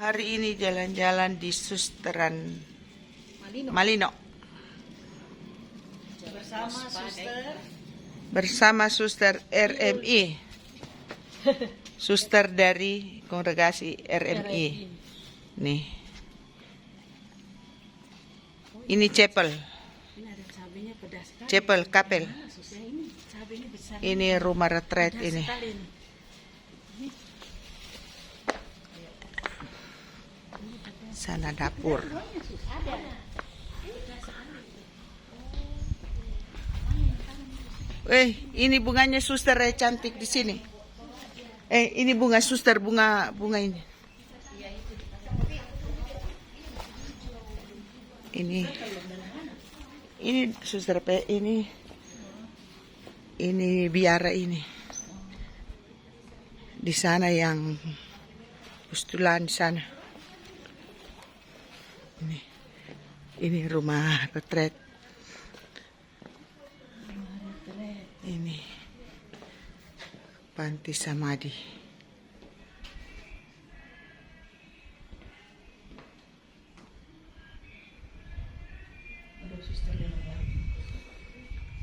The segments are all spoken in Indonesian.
Hari ini jalan-jalan di Susteran Malino. Bersama suster RMI. Suster dari kongregasi RMI. Nih. Ini chapel. Chapel, kapel. Ini rumah retret ini. Sana dapur. Ini bunganya suster cantik di sini. Ini bunga suster, bunga ini. Ini suster ini biara ini. Di sana yang pustulan di sana. Ini rumah retret. Ini panti samadhi.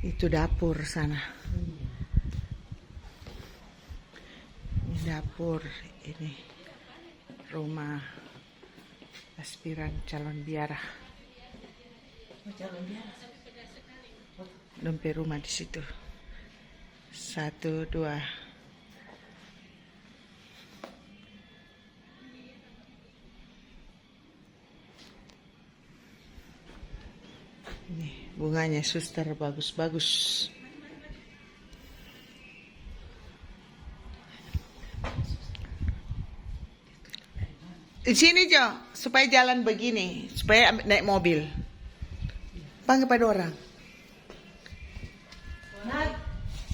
Itu dapur sana. Ini dapur, ini rumah aspiran calon biara. Dompet rumah di situ. 1, 2. Ini bunganya suster bagus-bagus. Di sini Jo, supaya jalan begini, supaya naik mobil. Panggil pada orang.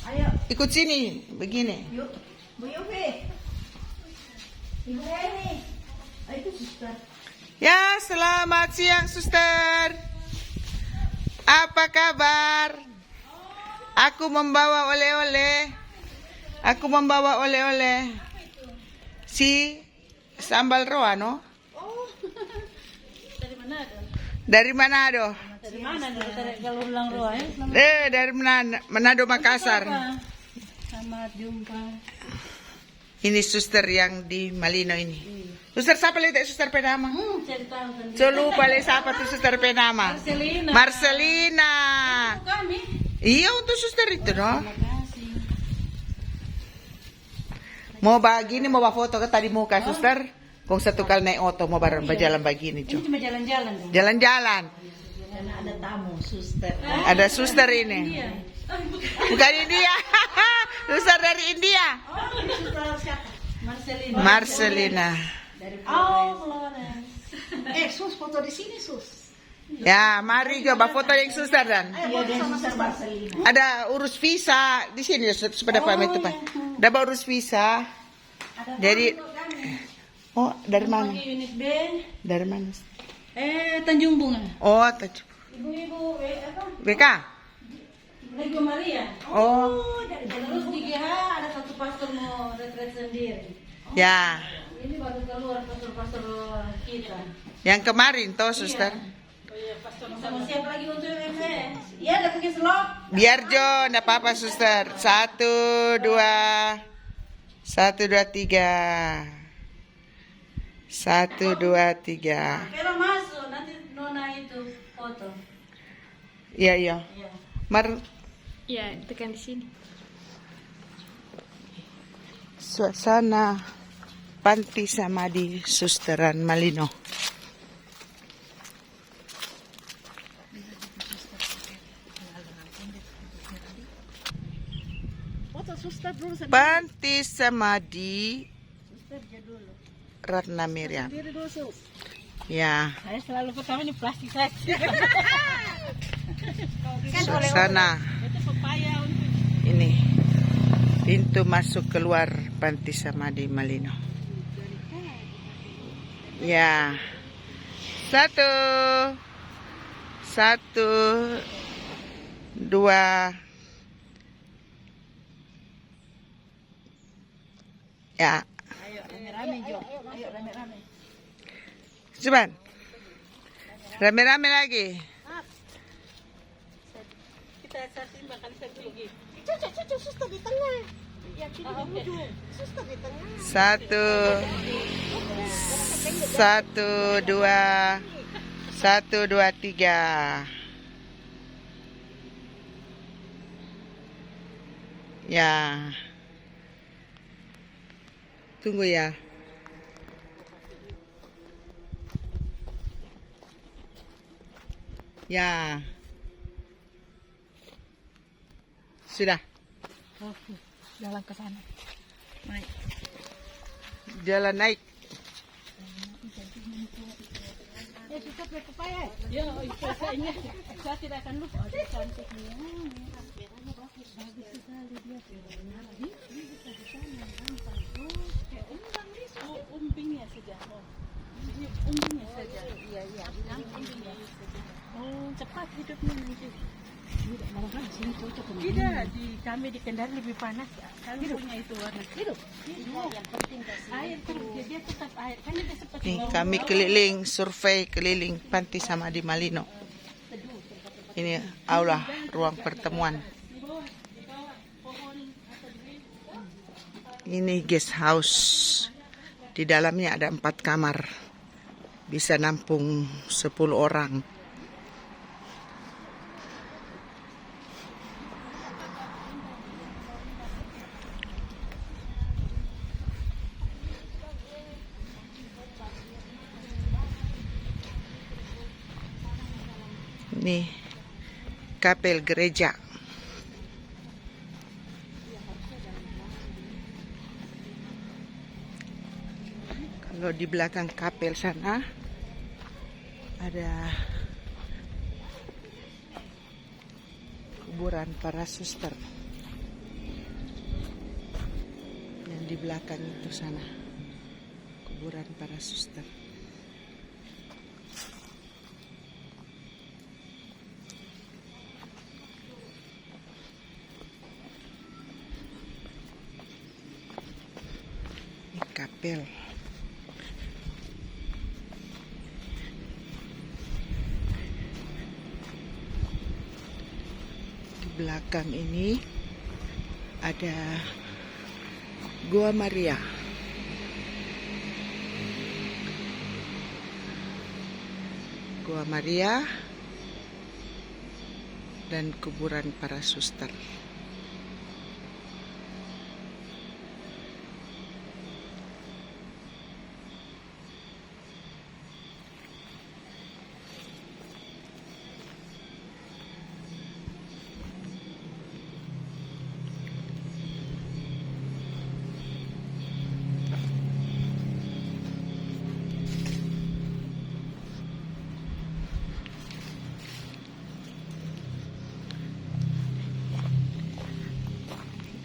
Ayo. Ikut sini, begini. Yuk, Bu Yofi. Ibu Eni. Itu suster. Ya, selamat siang suster. Apa kabar? Aku membawa oleh-oleh. Si sambal roano. Oh. Dari Manado. Dari Manado. Dari mana nih? Dari Galulang Roa ya? Dari Manado Makassar. Selamat jumpa. Ini suster yang di Malino ini. Suster siapa lihat suster Penama? Cari tahu kan. So lupa lihat siapa tuh suster Penama? Marcelina. Itu kami. Iya untuk suster itu no. Terima kasih. Mau begini mau foto ke tadi muka suster. Kong satu kali naik oto mau bareng berjalan begini Ini cuy. cuma jalan-jalan kan? Jalan-jalan. Karena ada tamu suster. Ada suster ini. Iya. Bukan India. Suster dari India. Oh, ini suster siapa? Marcelina. Marcelina. Dari Florence. Sus foto di sini sus. Ya, mari coba foto yang suster dan. Iya, dan suster Marcelina. Ada urus visa di sini sepeda pamit itu Pak. Dapat urus visa. Jadi oh, dari mana? Unit B. Dari mana? Tanjung Bunga. Oh, Ibu-ibu apa? BK. Lego Maria. Oh. Terus di GH ada satu pastor mau retret sendiri. Ya. Ini baru keluar pastor-pastor kita. Yang kemarin toh, suster. Oh iya, pastor sama siapa lagi untuk MS? Iya, ada pakai selop. Biar Jo, enggak apa-apa, suster. 1, 2. 1, 2, 3. 1, 2, 3. Pero masuk nanti Nona itu foto. Iya, iya. Iya. Ya, tekan di sini. Suasana panti samadhi Susteran Malino. Foto suster dulu Panti samadhi suster dulu. Ratna Miriam. Diri dulu sus. Ya, Saya selalu pertama ini plastik saja. suasana Itu pepaya untuk ini pintu masuk keluar panti samadhi Malino. Ya, 1, 2. Ya, Ayo rame-rame Jo. Ayo rame-rame. Cepat. Rame-rame lagi. Kita makan dulu. Cucu, suster di tengah. Ya, sini di ujung. Suster di tengah. Satu, dua, tiga. Ya. Tunggu ya. Ya. Sudah. Oke, jalan ke sana. Naik. Jalan naik. Kita pakai pepaya. Ya, saya tidak akan lupa. Ada cantiknya. Merahnya bagus. Bagus sekali dia. Ini bisa di sana. Gampang. Umbingnya saja. Ini umbingnya saja. Iya. Umbingnya saja. Oh, cepat hidupnya nanti. Tidak, malah sini cocok. Tidak, kami di Kendari lebih panas. Kami punya itu warna. Hidup. Yang penting air terus. Dia tetap air. Kan dia seperti Nih, kami keliling, survei keliling Panti Samadhi Malino. Ini aula ruang pertemuan. Ini guest house. Di dalamnya ada 4 kamar. Bisa nampung 10 orang. Ini kapel gereja. Kalau di belakang kapel sana ada kuburan para suster. Yang di belakang itu sana kuburan para suster. Kapel. Di belakang ini ada Gua Maria. Gua Maria dan kuburan para suster.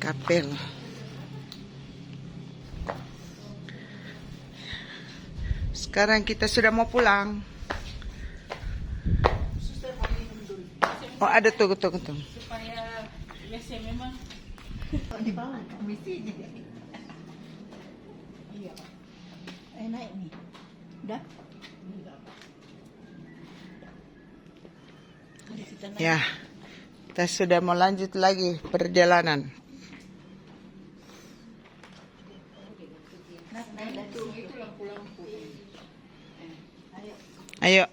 Kapel. Sekarang kita sudah mau pulang. Oh, ada tunggu. supaya WC memang di bawah WC-nya. Iya. Naik nih. Udah? Ya, kita sudah mau lanjut lagi perjalanan. Ayo.